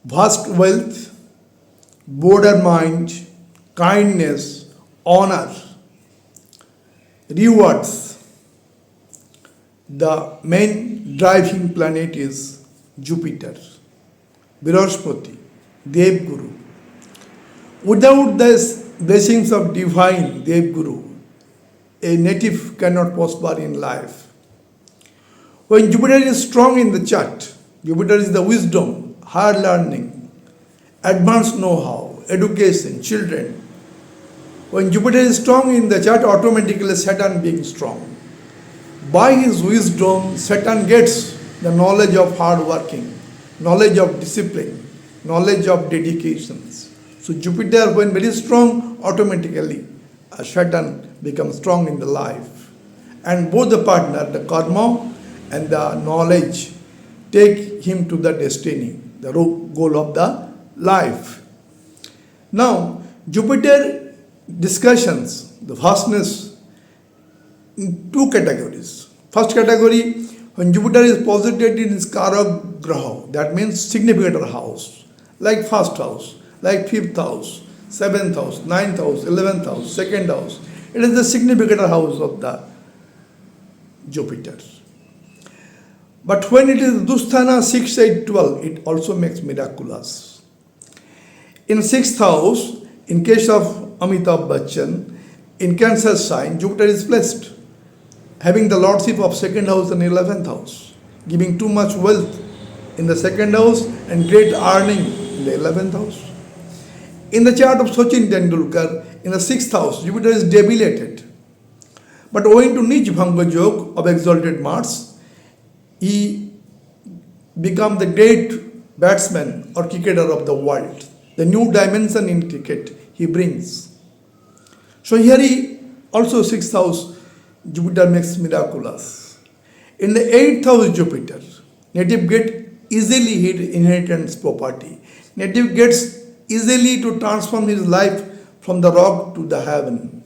vast wealth, broader mind, kindness, honor, rewards. The main driving planet is Jupiter, Brihaspati, Dev Guru. Without the blessings of divine Dev Guru, a native cannot prosper in life. When Jupiter is strong in the chart, Jupiter is the wisdom, higher learning, advanced know-how, education, children. When Jupiter is strong in the chart, automatically Saturn being strong. By his wisdom, Saturn gets the knowledge of hard working, knowledge of discipline, knowledge of dedications. So Jupiter, when very strong, automatically Saturn becomes strong in the life. And both the partner, the karma and the knowledge, take him to the destiny, the goal of the life. Now, Jupiter discussions, the vastness in two categories. First category, when Jupiter is posited in its Karak Graha, that means significant house, like first house, like fifth house, seventh house, ninth house, 11th house, second house. It is the significant house of the Jupiter. But when it is Dusthana 6, 8, 12, it also makes miraculous. In 6th house, in case of Amitabh Bachchan, in Cancer sign, Jupiter is blessed, having the lordship of 2nd house and 11th house, giving too much wealth in the 2nd house and great earning in the 11th house. In the chart of Sachin Tendulkar, in the 6th house, Jupiter is debilitated. But owing to Nij Bhanga Yog of exalted Mars, he became the great batsman or cricketer of the world. The new dimension in cricket he brings. So here he also 6th house, Jupiter makes miraculous. In the 8th house Jupiter, native get easily his inheritance property. Native gets easily to transform his life from the rock to the heaven.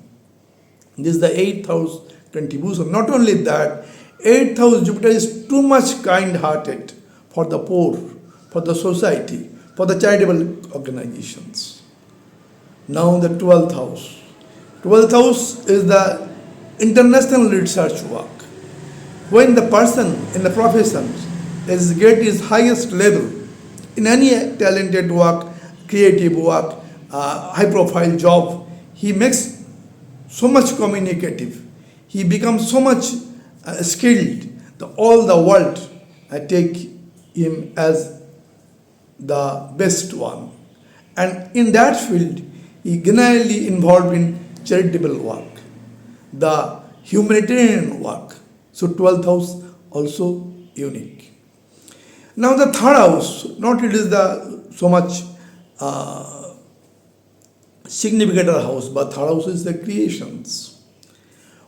This is the 8th house contribution. Not only that, 8th house Jupiter is too much kind-hearted for the poor, for the society, for the charitable organizations. Now the 12th house. 12th house is the international research work. When the person in the profession is get his highest level in any talented work, creative work, high profile job, he makes so much communicative. He becomes so much skilled that all the world take him as the best one. And in that field, he generally involved in charitable work, the humanitarian work. So 12th house also unique. Now the 3rd house, not it is the so much significant house, but 3rd house is the creations.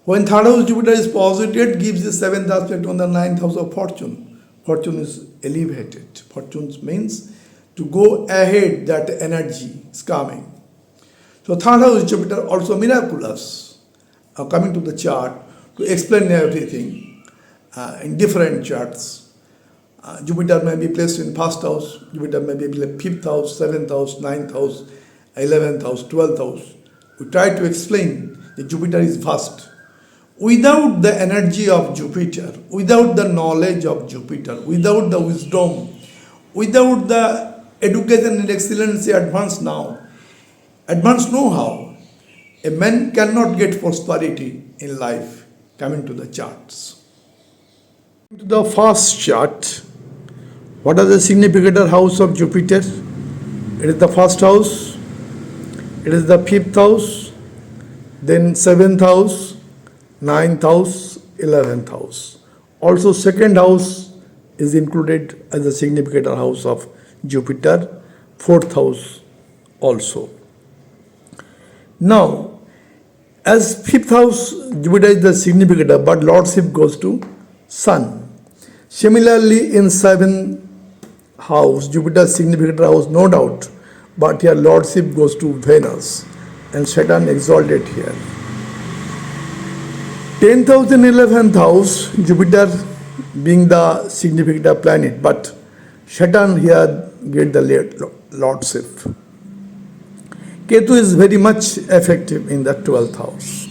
When 3rd house Jupiter is posited, it gives the 7th aspect on the 9th house of fortune. Fortune is elevated. Fortune means to go ahead, that energy is coming. So 3rd house Jupiter also miraculous. Coming to the chart to explain everything in different charts. Jupiter may be placed in 1st house, Jupiter may be in 5th house, 7th house, 9th house, 11th house, 12th house. We try to explain that Jupiter is vast. Without the energy of Jupiter, without the knowledge of Jupiter, without the wisdom, without the education and excellency advanced know-how, a man cannot get prosperity in life. Coming to the charts. To the first chart, what are the significant house of Jupiter? It is the 1st house, it is the 5th house, then 7th house, 9th house, 11th house. Also 2nd house is included as a significant house of Jupiter, 4th house also. Now, as 5th house, Jupiter is the significant, but lordship goes to Sun. Similarly, in 7th house, Jupiter's significant house, no doubt, but here lordship goes to Venus and Saturn exalted here. 10th house and 11th house, Jupiter being the significant planet, but Saturn here get the lordship. Ketu is very much effective in the 12th house.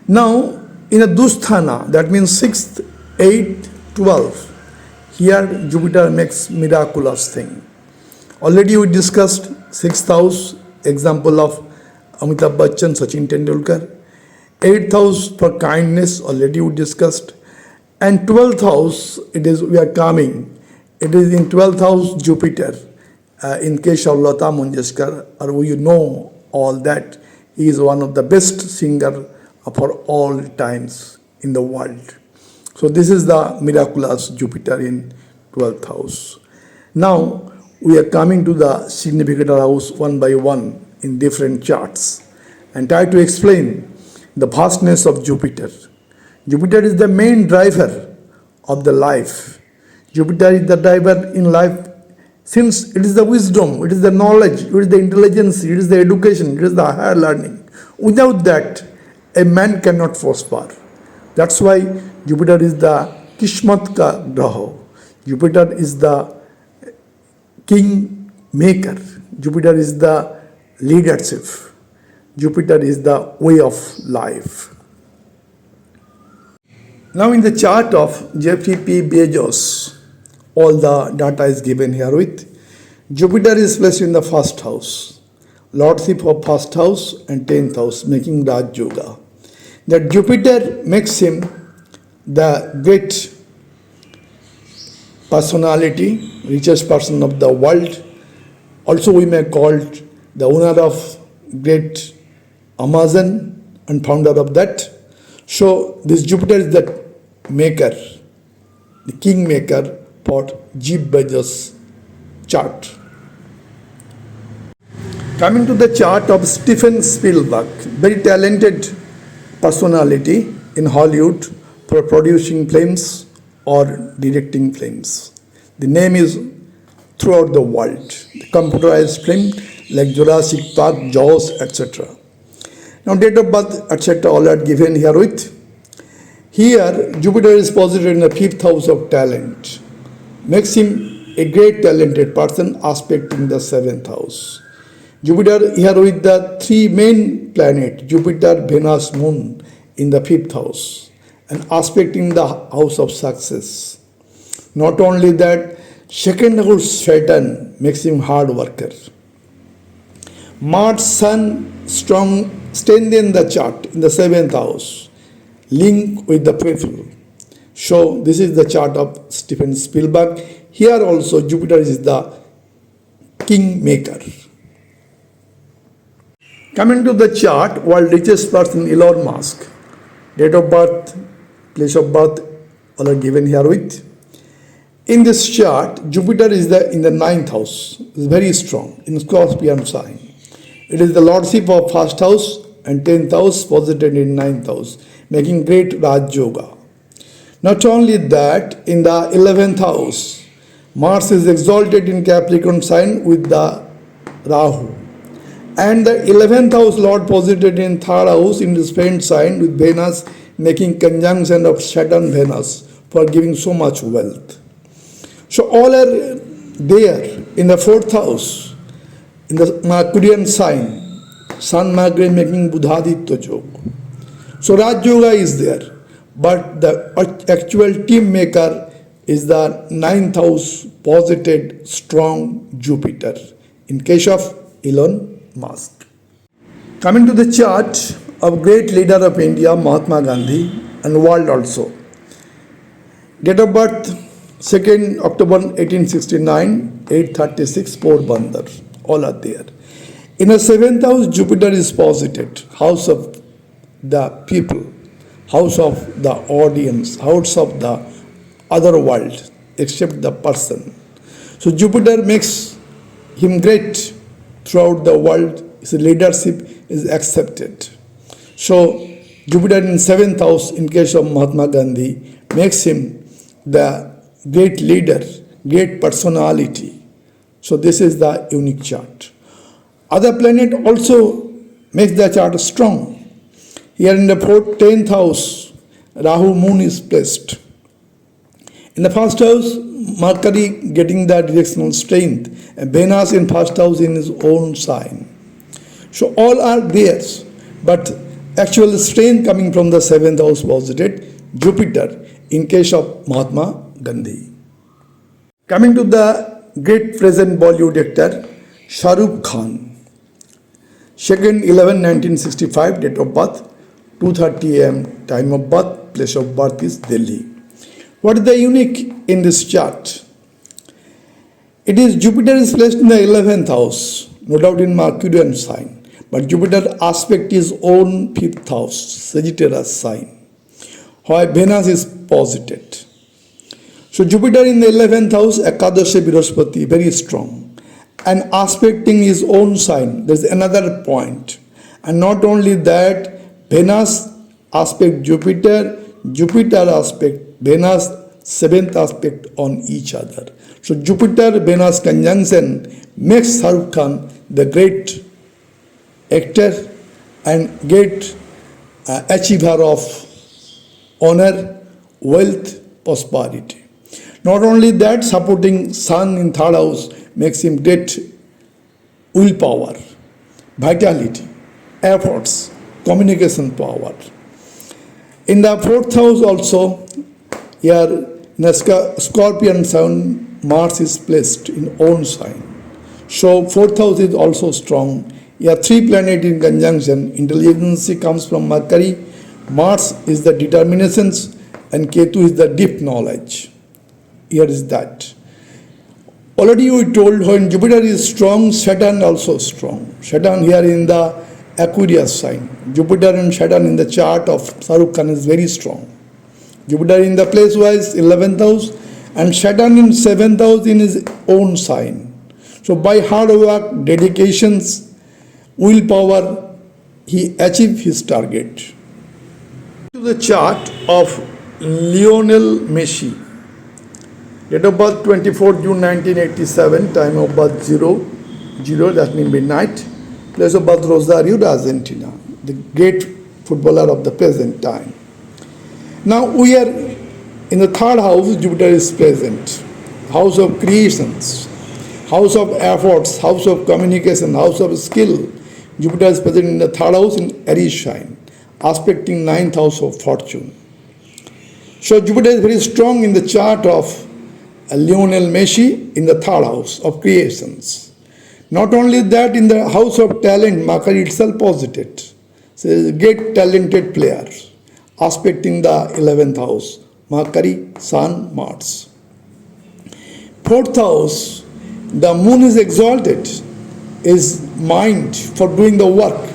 Now, in a Dusthana, that means 6th, 8th, 12th, here Jupiter makes miraculous thing. Already we discussed 6th house, example of Amitabh Bachchan, Sachin Tendulkar. 8th house for kindness, already we discussed. And 12th house, we are coming. It is in 12th house Jupiter. In case of Lata Mangeshkar, or you know all that, he is one of the best singer for all times in the world. So this is the miraculous Jupiter in 12th house. Now we are coming to the significant house one by one in different charts and try to explain the vastness of Jupiter. Jupiter is the main driver of the life. Jupiter is the driver in life since it is the wisdom, it is the knowledge, it is the intelligence, it is the education, it is the higher learning. Without that, a man cannot prosper. That's why Jupiter is the Kishmat ka graho. Jupiter is the king maker. Jupiter is the leadership. Jupiter is the way of life. Now in the chart of Jeffrey P. Bezos, all the data is given here with. Jupiter is placed in the first house, lordship of first house and 10th house, making Raj Yoga. That Jupiter makes him the great personality, richest person of the world. Also we may call the owner of great Amazon and founder of that. So this Jupiter is the maker, the king maker for Jeff Bezos chart. Coming to the chart of Steven Spielberg, very talented personality in Hollywood for producing films or directing films. The name is throughout the world. The computerized film like Jurassic Park, Jaws, etc. Now date of birth, etc. all are given here with. Here Jupiter is posited in the 5th house of talent. Makes him a great talented person aspecting the 7th house. Jupiter here with the 3 main planets, Jupiter, Venus, Moon in the 5th house and aspecting the house of success. Not only that, 2nd house Saturn makes him hard worker. Mars, Sun, strong, strengthen the chart in the 7th house, link with the people. So this is the chart of Steven Spielberg. Here also Jupiter is the king maker. Coming to the chart, world richest person Elon Musk. Date of birth, place of birth, all are given here with. In this chart, Jupiter is in the 9th house. It's very strong in Scorpion sign. It is the lordship of 1st house and 10th house posited in 9th house, making great Raj Yoga. Not only that, in the 11th house, Mars is exalted in Capricorn sign with the Rahu. And the 11th house Lord posited in 3rd house in the friend sign with Venus, making conjunction of Saturn Venus for giving so much wealth. So all are there in the 4th house, in the Mercurian sign, Sun Mercury making Budhaditya Yoga. So Raj Yoga is there, but the actual team maker is the 9th house posited strong Jupiter in case of Elon Musk. Coming to the chart of great leader of India, Mahatma Gandhi, and world also. Date of birth 2nd October 1869, 8:36 Porbandar. All are there. In the 7th house, Jupiter is posited, house of the people, house of the audience, house of the other world, except the person. So Jupiter makes him great throughout the world. His leadership is accepted. So Jupiter in 7th house in case of Mahatma Gandhi makes him the great leader, great personality. So this is the unique chart. Other planet also makes the chart strong. Here in the 10th house, Rahu Moon is placed. In the first house, Mercury getting the directional strength, and Venus in first house in his own sign. So all are theirs, but actual strength coming from the seventh house posited Jupiter in case of Mahatma Gandhi. Coming to the great present Bollywood actor Shah Rukh Khan, 2nd 11 1965, date of birth, 2:30 am time of birth, place of birth is Delhi. What is the unique in this chart? It is Jupiter is placed in the 11th house, no doubt in Mercurian sign, but Jupiter aspect is own 5th house, Sagittarius sign, while Venus is posited. So Jupiter in the 11th house, Ekadasha Brihaspati, very strong, and aspecting his own sign. There is another point, and not only that, Venus aspect Jupiter, Jupiter aspect Venus, 7th aspect on each other. So Jupiter-Venus conjunction makes Shah Rukh Khan the great actor and great achiever of honor, wealth, prosperity. Not only that, supporting Sun in third house makes him great willpower, vitality, efforts, communication power. In the fourth house also, here in a Scorpion sign, Mars is placed in own sign. So fourth house is also strong. Here three planets in conjunction. Intelligence comes from Mercury. Mars is the determinations and Ketu is the deep knowledge. Here is that. Already we told when Jupiter is strong, Saturn also strong. Saturn here in the Aquarius sign. Jupiter and Saturn in the chart of Shah Rukh Khan is very strong. Jupiter in the place wise 11th house and Saturn in 7th house in his own sign. So by hard work, dedications, willpower, he achieved his target. To the chart of Lionel Messi. Date of birth 24 June 1987, time of birth 0, that means midnight. Place of birth Rosario, Argentina, the great footballer of the present time. Now we are in the third house, Jupiter is present. House of creations, house of efforts, house of communication, house of skill. Jupiter is present in the third house in Aries sign, aspecting 9th house of fortune. So Jupiter is very strong in the chart of Lionel Messi in the third house of creations. Not only that, in the house of talent, Mercury itself posited. So he is a great talented player, aspecting the 11th house, Mercury, Sun, Mars. Fourth house, the moon is exalted, is mind for doing the work.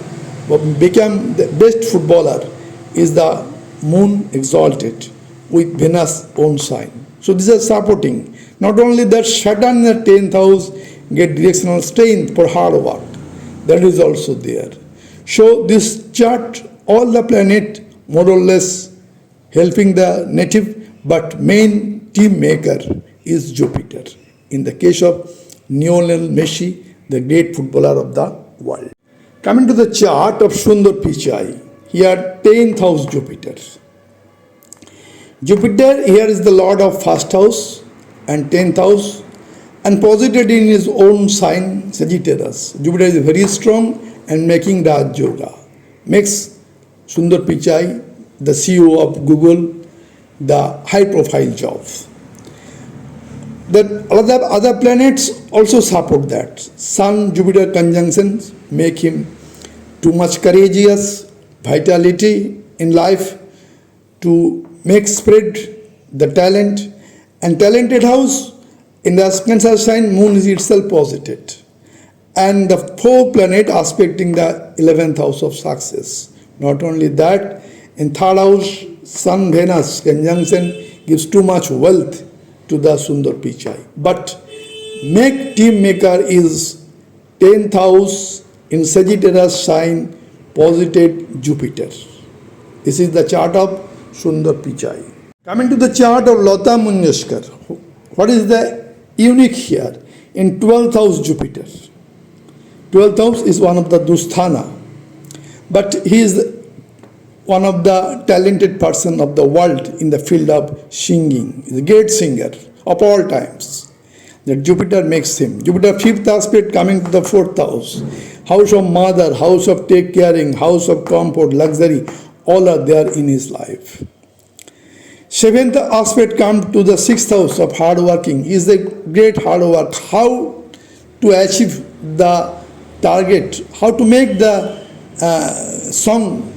Become the best footballer is the moon exalted with Venus own sign. So these are supporting. Not only that, Saturn in the 10th house get directional strength for hard work. That is also there. So this chart, all the planet more or less helping the native, but main team maker is Jupiter. In the case of Lionel Messi, the great footballer of the world. Coming to the chart of Sundar Pichai, here 10th house Jupiter. Jupiter here is the lord of first house and 10th house and posited in his own sign Sagittarius. Jupiter is very strong and making Raj Yoga. Makes Sundar Pichai, the CEO of Google, the high profile job. The other planets also support that. Sun Jupiter conjunctions make him too much courageous, vitality in life, to make spread the talent, and talented house in the Cancer sign, moon is itself posited, and the fourth planet aspecting the 11th house of success. Not only that, in third house, Sun Venus conjunction gives too much wealth to the Sundar Pichai. But make team maker is 10th house in Sagittarius sign, posited Jupiter. This is the chart of Sundar Pichai. Coming to the chart of Lata Mangeshkar, what is the unique here? In 12th house Jupiter. 12th house is one of the Dusthana, but he is one of the talented person of the world in the field of singing. He's a great singer of all times. That Jupiter makes him. Jupiter fifth aspect coming to the fourth house. House of mother, house of take caring, house of comfort, luxury, all are there in his life. Seventh aspect come to the sixth house of hard working. Is the great hard work. How to achieve the target, how to make the song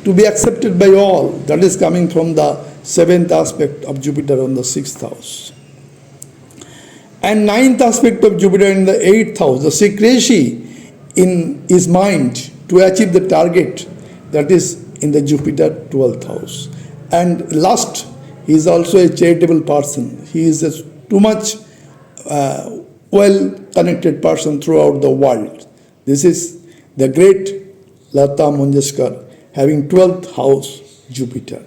to be accepted by all. That is coming from the seventh aspect of Jupiter on the sixth house. And ninth aspect of Jupiter in the eighth house, the RISHI in his mind to achieve the target, that is in the Jupiter 12th house. And last, he is also a charitable person. He is a too much well connected person throughout the world. This is the great Lata Mangeshkar having 12th house Jupiter.